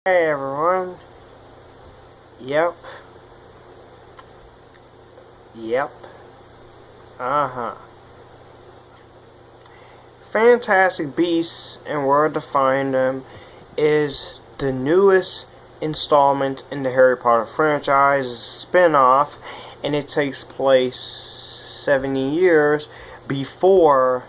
Hey everyone. Yep. Yep. Uh-huh. Fantastic Beasts and Where to Find Them is the newest installment in the Harry Potter franchise spin-off, and it takes place 70 years before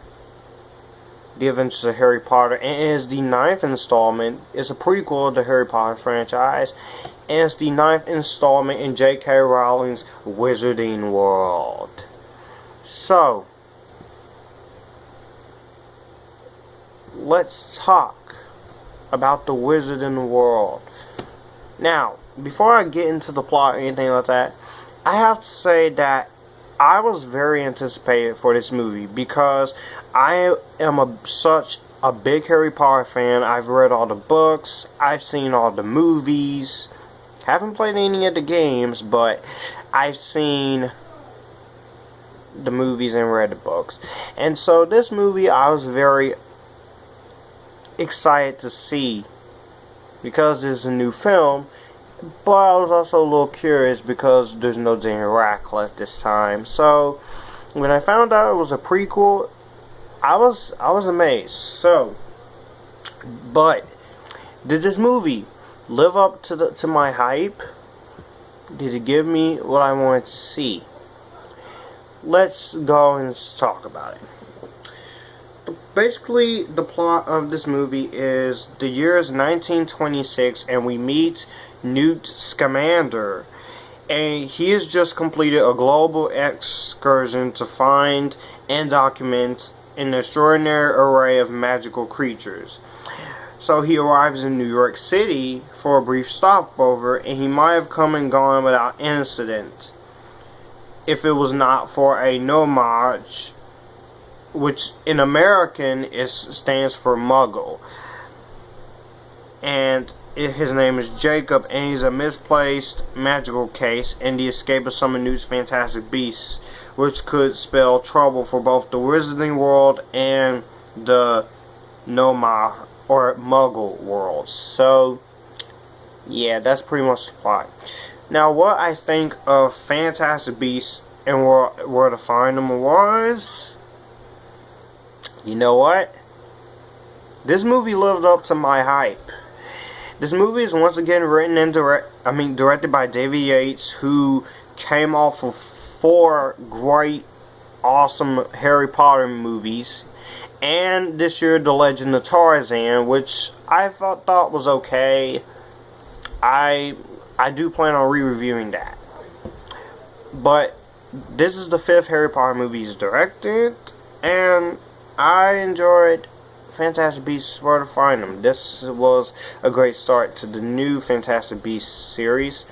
the Adventures of Harry Potter, and it is the ninth installment. It's a prequel of the Harry Potter franchise, and it's the ninth installment in JK Rowling's Wizarding World. So, let's talk about the Wizarding World. Now, before I get into the plot or anything like that, I have to say that I was very anticipated for this movie because I am such a big Harry Potter fan. I've read all the books, I've seen all the movies, haven't played any of the games, but I've seen the movies and read the books. And so this movie I was very excited to see because it's a new film, but I was also a little curious because there's no Daniel Radcliffe this time. So when I found out it was a prequel, I was amazed. So, but did this movie live up to my hype? Did it give me what I wanted to see? Let's go and talk about it. Basically, the plot of this movie is the year is 1926, and we meet Newt Scamander, and he has just completed a global excursion to find and document an extraordinary array of magical creatures. So he arrives in New York City for a brief stopover, and he might have come and gone without incident if it was not for a nomage, which in American stands for Muggle, and his name is Jacob, and he's a misplaced magical case and the escape of some of Newt's fantastic beasts, which could spell trouble for both the Wizarding World and the Nomage or Muggle world. So, yeah, that's pretty much the plot. Now, what I think of Fantastic Beasts and where to find them was, you know what? This movie lived up to my hype. This movie is once again written and directed by David Yates, who came off of 4 great, awesome Harry Potter movies, and this year The Legend of Tarzan, which I thought was okay. I do plan on re-reviewing that. But this is the 5th Harry Potter movie he's directed, and I enjoyed Fantastic Beasts, Where to Find Them. This was a great start to the new Fantastic Beasts series,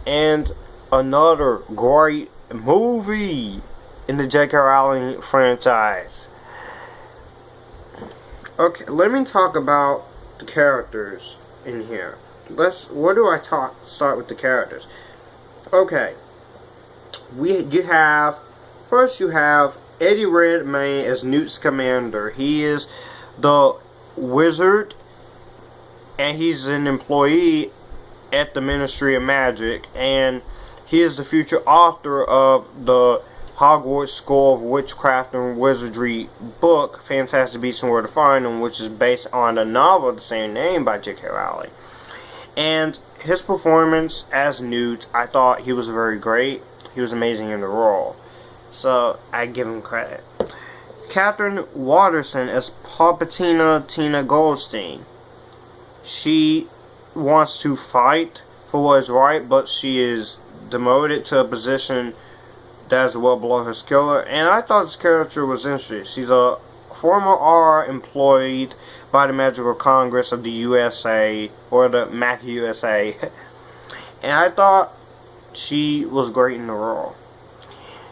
and another great movie in the JK Rowling franchise. Okay, let me talk about the characters in here. Start with the characters. Okay, you have Eddie Redmayne as Newt Scamander. He is the wizard, and he's an employee at the Ministry of Magic, and he is the future author of the Hogwarts School of Witchcraft and Wizardry book, Fantastic Beasts and Where to Find Them, which is based on a novel of the same name by JK Rowling. And his performance as Newt, I thought he was very great. He was amazing in the role, so I give him credit. Catherine Watterson as Palpatina Tina Goldstein. She wants to fight for what is right, but she is demoted to a position that is well below her skill. And I thought this character was interesting. She's a former R employed by the Magical Congress of the USA, or the MAC USA. And I thought she was great in the role.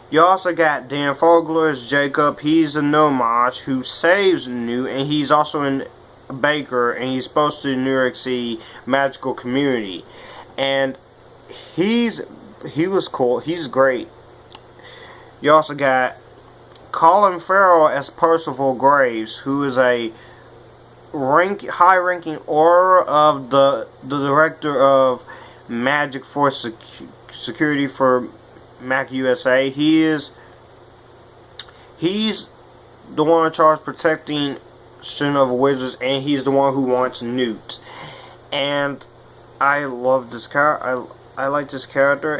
You also got Dan Fogler as Jacob. He's a nomage who saves Newt, and he's also a baker, and he's supposed to New York City magical community. And he was cool. He's great. You also got Colin Farrell as Percival Graves, who is a high-ranking aura of the director of Magic Force Security for Mac USA. He's the one in charge protecting Shinobi Wizards, and he's the one who wants Newt. And I love this character. I like this character,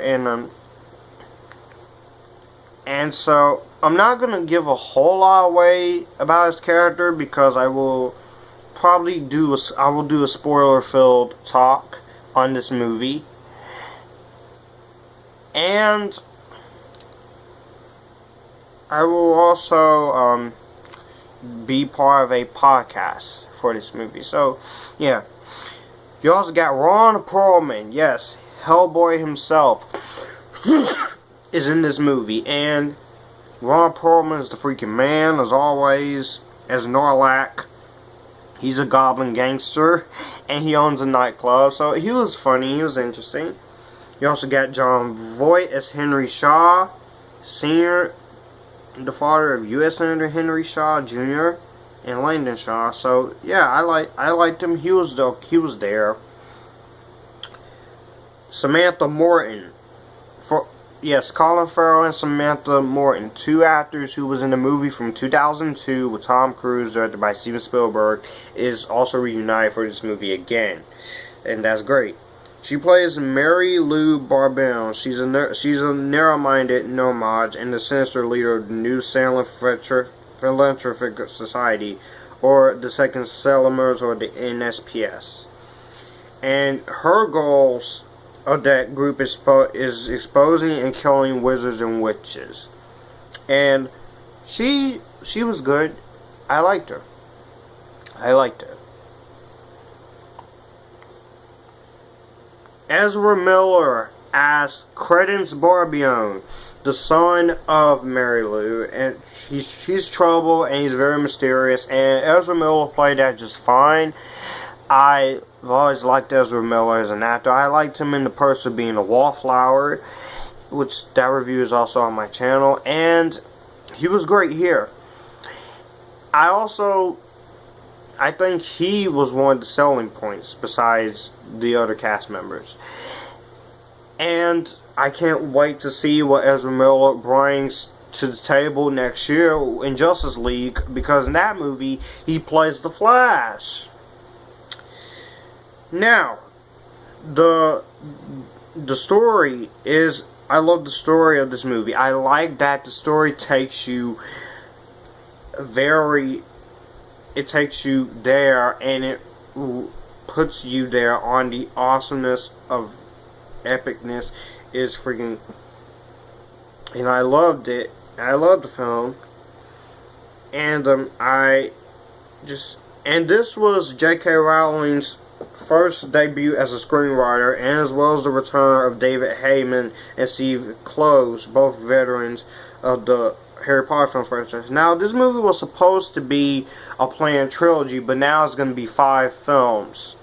and so I'm not gonna give a whole lot away about his character because I will probably do a spoiler-filled talk on this movie, and I will also be part of a podcast for this movie. So yeah, you also got Ron Perlman. Yes, Hellboy himself is in this movie, and Ron Perlman is the freaking man as always as Norlac. He's a goblin gangster, and he owns a nightclub, so he was funny, he was interesting. You also got John Voight as Henry Shaw, Sr., the father of U.S. Senator Henry Shaw Jr. and Langdon Shaw. So yeah, I liked him. He was there. Samantha Morton. Yes, Colin Farrell and Samantha Morton, two actors who was in the movie from 2002 with Tom Cruise, directed by Steven Spielberg, is also reunited for this movie again, and that's great. She plays Mary Lou Barbell. She's a narrow-minded nomad and the sinister leader of the New Salem Philanthropic Society, or the Second Salemers, or the NSPS. And her goals of that group is exposing and killing wizards and witches. And she was good. I liked her. Ezra Miller as Credence Barbion, the son of Mary Lou, and he's trouble and he's very mysterious, and Ezra Miller played that just fine. I've always liked Ezra Miller as an actor. I liked him in The Perks of Being a Wallflower, which that review is also on my channel, and he was great here. I think he was one of the selling points besides the other cast members. And I can't wait to see what Ezra Miller brings to the table next year in Justice League, because in that movie he plays the Flash. Now, the story is, I love the story of this movie. I like that the story takes you it takes you there, and it puts you there on the awesomeness of epicness is freaking, and I loved it. I loved the film, and this was JK Rowling's first debut as a screenwriter, and as well as the return of David Heyman and Steve Kloves, both veterans of the Harry Potter film franchise. Now, this movie was supposed to be a planned trilogy, but now it's going to be 5 films.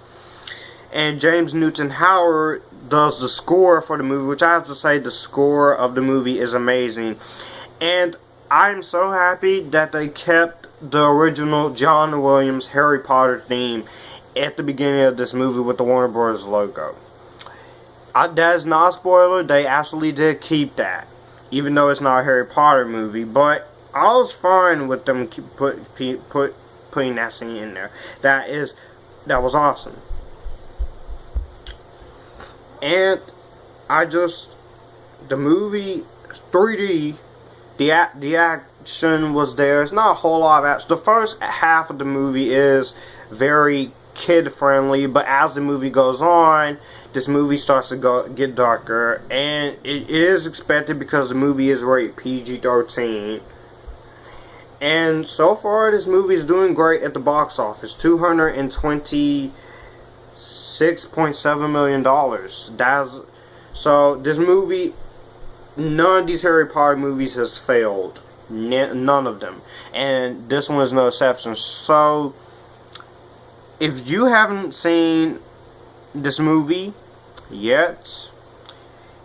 And James Newton Howard does the score for the movie, which I have to say the score of the movie is amazing. And I'm so happy that they kept the original John Williams Harry Potter theme at the beginning of this movie with the Warner Bros. Logo. That is not a spoiler, they actually did keep that, even though it's not a Harry Potter movie, but I was fine with them putting that scene in there. That was awesome. And the movie 3D, the action was there. It's not a whole lot of action. The first half of the movie is very kid friendly, but as the movie goes on, this movie starts to get darker, and it is expected because the movie is rated PG-13. And so far, this movie is doing great at the box office. $226.7 million. So this movie, none of these Harry Potter movies has failed. None of them. And this one is no exception. So if you haven't seen this movie yet,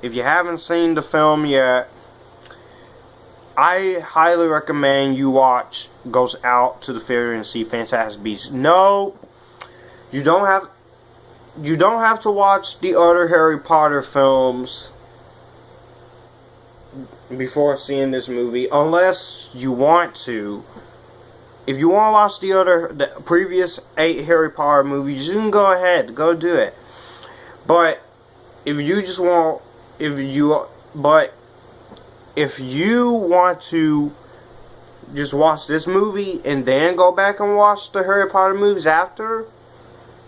if you haven't seen the film yet, I highly recommend you goes out to the theater and see Fantastic Beasts. No, you don't have to watch the other Harry Potter films before seeing this movie, unless you want to. If you want to watch the previous 8 Harry Potter movies, you can go ahead, go do it. But if you want to just watch this movie and then go back and watch the Harry Potter movies after,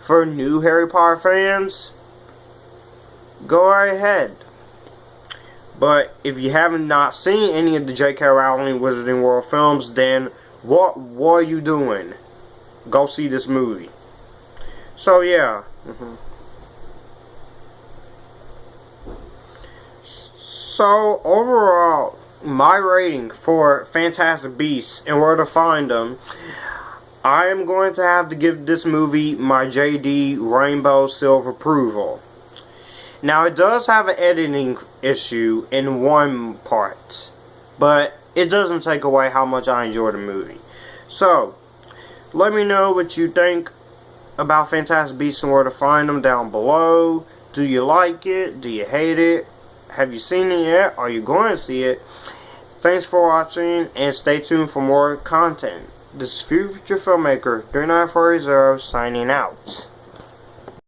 for new Harry Potter fans, go right ahead. But if you haven't not seen any of the JK Rowling Wizarding World films, then what are you doing? Go see this movie. So yeah. So overall, my rating for Fantastic Beasts and Where to Find Them, I am going to have to give this movie my JD Rainbow Silver approval. Now, it does have an editing issue in one part, but it doesn't take away how much I enjoy the movie. So, let me know what you think about Fantastic Beasts and Where to Find Them down below. Do you like it? Do you hate it? Have you seen it yet? Are you going to see it? Thanks for watching, and stay tuned for more content. This is Future Filmmaker 3940 signing out.